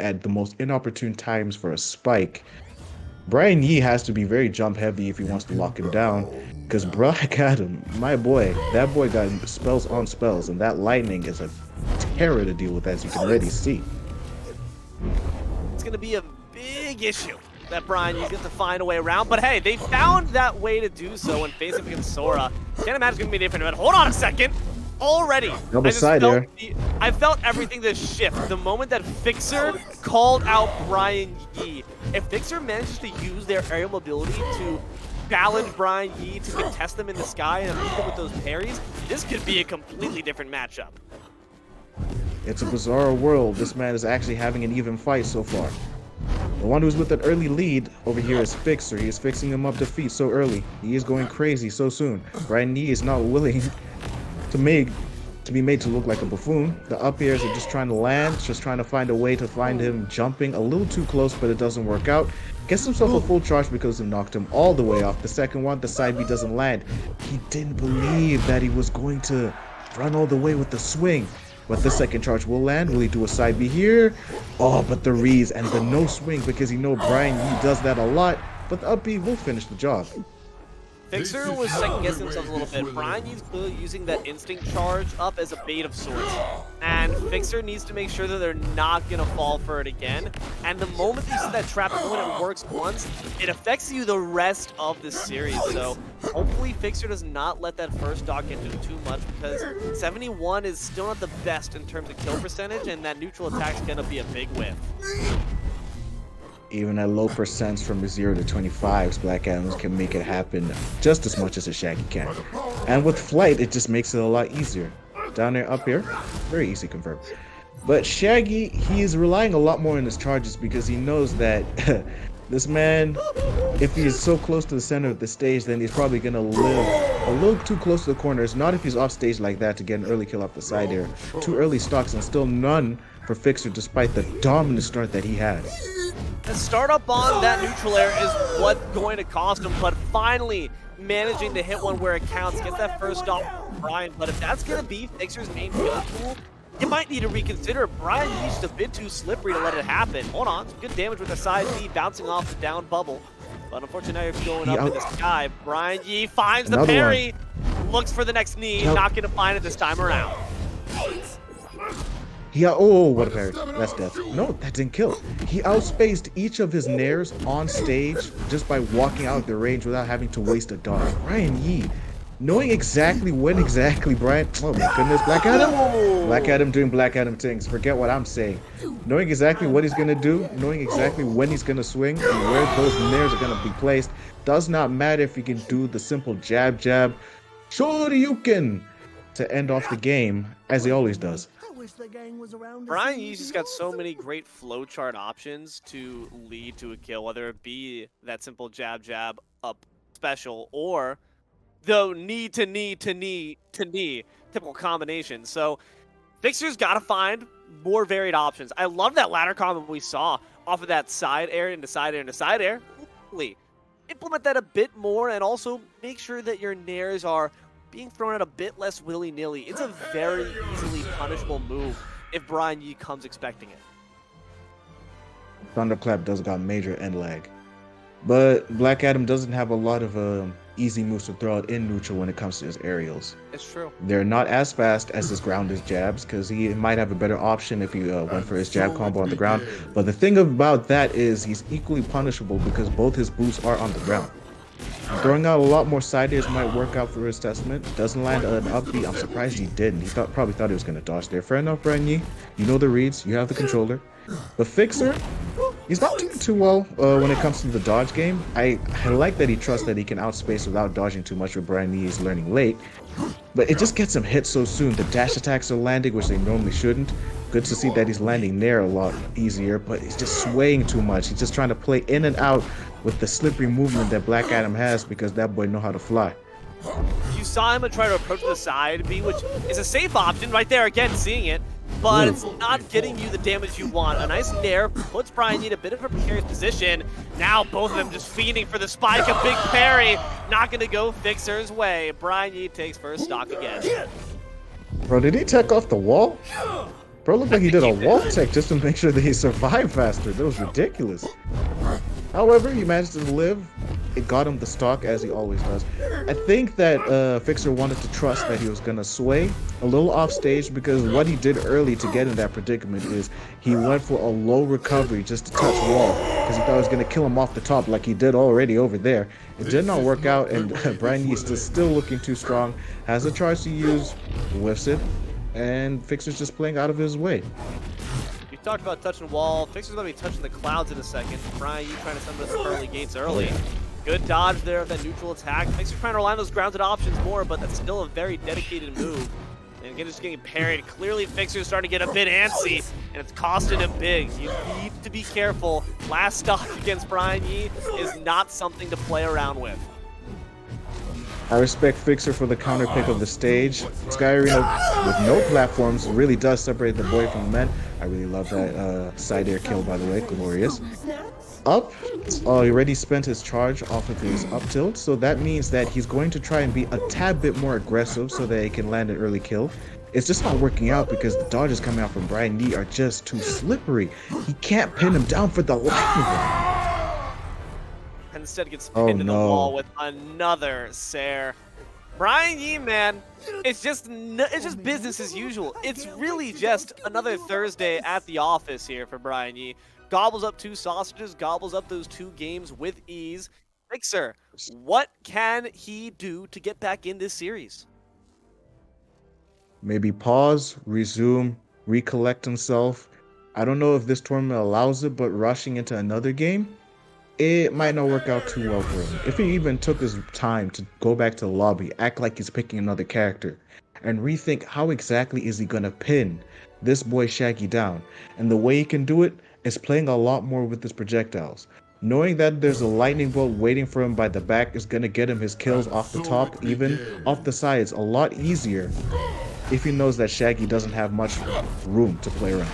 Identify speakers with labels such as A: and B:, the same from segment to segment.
A: at the most inopportune times for a spike. BrianYi has to be very jump heavy if he wants to lock him down. Because Black Adam, my boy, that boy got spells on spells, and that lightning is a terror to deal with, as you can already see.
B: It's going to be a big issue that BrianYi's going to find a way around. But hey, they found that way to do so when facing against Sora. Can't imagine it's going to be different. But hold on a second. Already,
A: Double side there.
B: I felt everything to shift the moment that Fixer called out BrianYi. If Fixer manages to use their aerial mobility to challenge BrianYi to contest them in the sky and beat them with those parries, this could be a completely different matchup.
A: It's a bizarre world. This man is actually having an even fight so far. The one who's with an early lead over here is Fixer. He is fixing him up defeat so early. He is going crazy so soon. BrianYi is not willing to be made to look like a buffoon. The up airs are just trying to land, just trying to find a way to find him jumping a little too close, but it doesn't work out. Gets himself a full charge because it knocked him all the way off. The second one, the side B doesn't land. He didn't believe that he was going to run all the way with the swing. But the second charge will land. Will he do a side B here? Oh, but the reads and the no swing, because you know BrianYi does that a lot, but the up B will finish the job.
B: Fixer was second-guessing himself a little bit. BrianYi's clearly using that instinct charge up as a bait of sorts. And Fixer needs to make sure that they're not going to fall for it again. And the moment you see that trap, when it works once, it affects you the rest of the series. So hopefully Fixer does not let that first stock get to too much, because 71 is still not the best in terms of kill percentage, and that neutral attack's going to be a big whiff.
A: Even at low percents from 0 to 25s, Black Adams can make it happen just as much as a Shaggy can. And with Flight, it just makes it a lot easier. Down there, up here, very easy confirm. But Shaggy, he is relying a lot more on his charges because he knows that this man, if he is so close to the center of the stage, then he's probably going to live a little too close to the corners. Not if he's off stage like that to get an early kill off the side there. 2 early stocks and still none for Fixer despite the dominant start that he had.
B: The startup on that neutral air is what's going to cost him, but finally managing to hit one where it counts, gets that first off Brian. But if that's going to be Fixer's main kill tool, you might need to reconsider. BrianYi's just a bit too slippery to let it happen. Hold on, some good damage with the side B bouncing off the down bubble. But unfortunately now you're going up in the sky. BrianYi finds the parry, looks for the next knee, not going to find it this time around.
A: Oh, what a parry. That's death. No, that didn't kill. He outspaced each of his nairs on stage just by walking out of the range without having to waste a dart. BrianYi, knowing exactly when Brian... Oh my goodness, Black Adam? Black Adam doing Black Adam things. Forget what I'm saying. Knowing exactly what he's going to do, knowing exactly when he's going to swing, and where those nairs are going to be placed, does not matter if he can do the simple jab, Shoryuken to end off the game, as he always does.
B: BrianYi's just got so many great flowchart options to lead to a kill, whether it be that simple jab up special or the knee to knee to knee to knee typical combination. So Fixer's got to find more varied options. I love that ladder combo we saw off of that side air into side air into side air. Implement that a bit more and also make sure that your nairs are being thrown out a bit less willy-nilly. It's a very easily punishable move if BrianYi comes expecting it.
A: Thunderclap does got major end lag. But Black Adam doesn't have a lot of easy moves to throw out in neutral when it comes to his aerials.
B: It's true.
A: They're not as fast as his ground is jabs, because he might have a better option if he went for his jab combo on the ground. But the thing about that is he's equally punishable because both his boosts are on the ground. Throwing out a lot more side airs might work out for his testament. Doesn't land an up B. I'm surprised he didn't. He probably thought he was going to dodge there. Fair enough, BrianYi. You know the reads. You have the controller. But Fixer, he's not doing too well when it comes to the dodge game. I like that he trusts that he can outspace without dodging too much, with BrianYi is learning late. But it just gets him hit so soon. The dash attacks are landing, which they normally shouldn't. Good to see that he's landing there a lot easier, but he's just swaying too much. He's just trying to play in and out with the slippery movement that Black Adam has, because that boy know how to fly.
B: You saw him try to approach the side B, which is a safe option right there, again, seeing it, but it's not getting you the damage you want. A nice nair puts BrianYi in a bit of a precarious position. Now both of them just fiending for the spike, a big parry, not going to go Fixer's way. BrianYi takes first stock again.
A: Bro, did he tech off the wall? Bro looked like he did a wall tech just to make sure that he survived faster. That was ridiculous. However, he managed to live. It got him the stock as he always does. I think that Fixer wanted to trust that he was going to sway a little off stage because what he did early to get in that predicament is he went for a low recovery just to touch wall because he thought it was going to kill him off the top like he did already over there. It did not work out, and BrianYi is still looking too strong, has a charge to use, whiffs it, and Fixer's just playing out of his way.
B: We talked about touching wall. Fixer's going to be touching the clouds in a second. BrianYi trying to summon those pearly gates early. Good dodge there of that neutral attack. Fixer trying to rely on those grounded options more, but that's still a very dedicated move. And again, just getting parried. Clearly, Fixer's starting to get a bit antsy, and it's costing him big. You need to be careful. Last stock against BrianYi is not something to play around with.
A: I respect Fixer for the counter pick of the stage. Sky Arena with no platforms really does separate the boy from the men. I really love that side air kill, by the way. Glorious. Up, he already spent his charge off of his up tilt, so that means that he's going to try and be a tad bit more aggressive so that he can land an early kill. It's just not working out because the dodges coming out from BrianYi are just too slippery. He can't pin him down for the life of him.
B: And instead gets pinned in the wall with another Sair. BrianYi, man, it's just business as usual. It's really just another Thursday at the office here for BrianYi. Gobbles up 2 sausages, gobbles up those 2 games with ease. Fixer, what can he do to get back in this series?
A: Maybe pause, resume, recollect himself. I don't know if this tournament allows it, but rushing into another game, it might not work out too well for him. If he even took his time to go back to the lobby, act like he's picking another character, and rethink how exactly is he going to pin this boy Shaggy down. And the way he can do it is playing a lot more with his projectiles. Knowing that there's a lightning bolt waiting for him by the back is going to get him his kills off the top, even off the sides, a lot easier if he knows that Shaggy doesn't have much room to play around.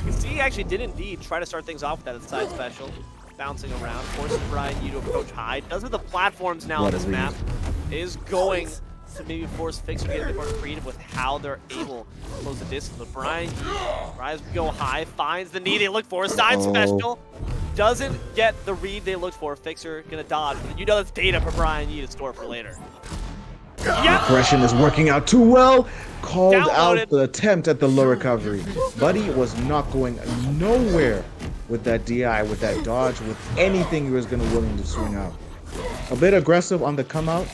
B: You see, he actually did indeed try to start things off with that side special. Bouncing around, forcing BrianYi to approach high. Does with the platforms now on this map. Is going to maybe force Fixer to get a bit more creative with how they're able to close the distance. But BrianYi tries to go high, finds the knee they look for. Side special. Doesn't get the read they looked for. Fixer gonna dodge. But you know that's data for BrianYi to store for later. Yep.
A: Aggression is working out too well. Called
B: Downloaded.
A: out the attempt at the low recovery. Buddy was not going nowhere with that DI, with that dodge, with anything he was going to willing to swing out. A bit aggressive on the come out.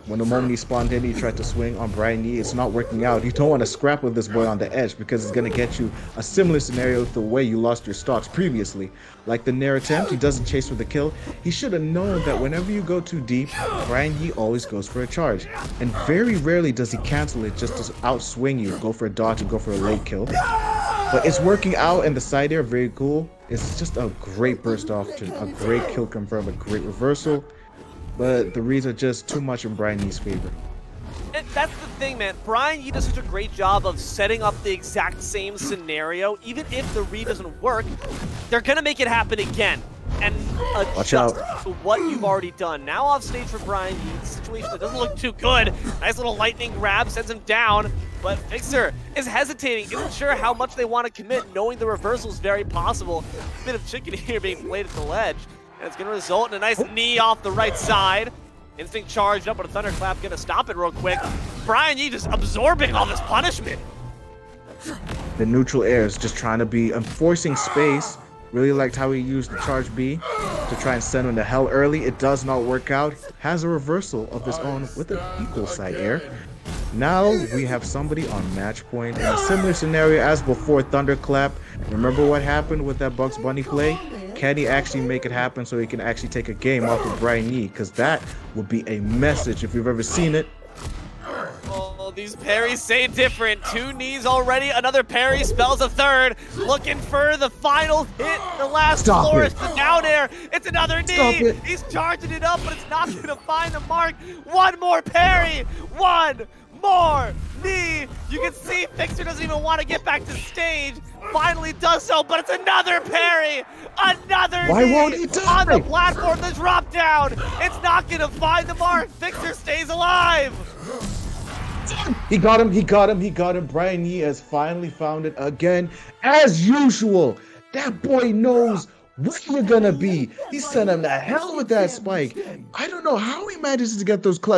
A: When the moment he spawned in, he tried to swing on BrianYi. It's not working out. You don't want to scrap with this boy on the edge because it's going to get you a similar scenario to the way you lost your stocks previously. Like the Nair attempt, he doesn't chase for the kill. He should have known that whenever you go too deep, BrianYi always goes for a charge. And very rarely does he cancel it just to outswing you, go for a dodge and go for a late kill. But it's working out, and the side air, very cool. It's just a great burst option, a great kill confirm, a great reversal. But the reads are just too much in BrianYi's favor.
B: And that's the thing, man. BrianYi does such a great job of setting up the exact same scenario. Even if the read doesn't work, they're going to make it happen again. And adjust to what you've already done. Now off stage for BrianYi, the situation that doesn't look too good. Nice little lightning grab, sends him down. But Fixer is hesitating, isn't sure how much they want to commit, knowing the reversal is very possible. A bit of chicken here being played at the ledge. And it's going to result in a nice knee off the right side. Instinct charged up, but a Thunderclap going to stop it real quick. BrianYi just absorbing all this punishment.
A: The neutral air is just trying to be enforcing space. Really liked how he used the charge B to try and send him to hell early. It does not work out. Has a reversal of his own with an equal side air. Now we have somebody on match point in a similar scenario as before Thunderclap. Remember what happened with that Bugs Bunny play? Can he actually make it happen so he can actually take a game off of BrianYi? Because that would be a message if you've ever seen it.
B: Oh, these parries say different. 2 knees already. Another parry spells a third. Looking for the final hit. The last floor is the down air. It's another knee. He's charging it up, but it's not going to find the mark. One more parry. One more knee. You can see Fixer doesn't even want to get back to stage. Finally does so, but it's another parry. Another knee
A: won't he die?
B: on the platform. The drop down. It's not going to find the mark. Fixer stays alive.
A: He got him. He got him. He got him. BrianYi has finally found it again, as usual. That boy knows where you're gonna be. He sent him to hell with that spike. I don't know how he manages to get those clutch